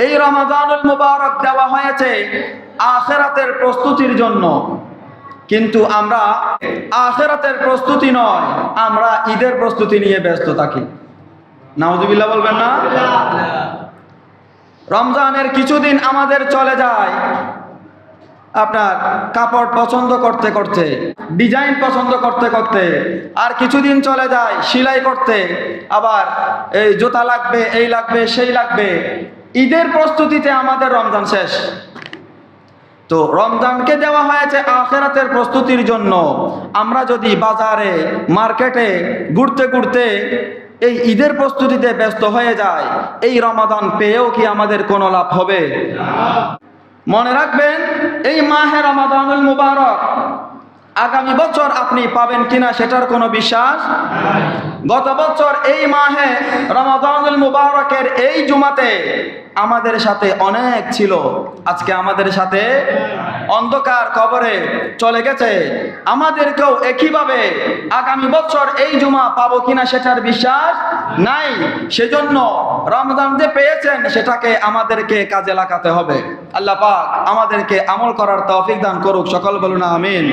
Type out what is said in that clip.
এই রমাদানুল মুবারক দেওয়া হয়েছে আখিরাতের প্রস্তুতির জন্য, কিন্তু আমরা আখিরাতের প্রস্তুতি নয়, আমরা ঈদের প্রস্তুতি নিয়ে ব্যস্ত থাকি। নাউজুবিল্লাহ বলবেন না? রমজানের কিছুদিন আমাদের চলে যায় আপনার কাপড় পছন্দ করতে করতে, ডিজাইন পছন্দ করতে করতে, আর কিছুদিন চলে যায় সেলাই করতে, আবার এই জুতা লাগবে, এই লাগবে, সেই লাগবে। ঈদের প্রস্তুতিতে আমাদের রমজান শেষ। তো রমজানকে দেওয়া হয়েছে আখিরাতের প্রস্তুতির জন্য। আমরা যদি বাজারে মার্কেটে ঘুরতে ঘুরতে এই ঈদের প্রস্তুতিতে ব্যস্ত হয়ে যায়, এই রমাদান পেয়েও কি আমাদের কোনো লাভ হবে? মনে রাখবেন, এই মাহে রমাদানুল মুবারক আগামী বছর আপনি পাবেন কিনা সেটার কোনো বিশ্বাস। গত বছর এই মাহে রমাদানুল মুবারকের এই জুমাতে আমাদের সাথে অনেক ছিল, আজকে আমাদের সাথে অন্ধকার কবরে চলে গেছে। আমাদেরকেও একইভাবে আগামী বছর এই জুমা পাবো কিনা সেটার বিশ্বাস নাই। সেজন্য রমজান যে পেয়েছেন সেটাকে আমাদেরকে কাজে লাগাতে হবে। আল্লাহ পাক আমাদেরকে আমল করার তৌফিক দান করুক। সকল বলুন আমিন।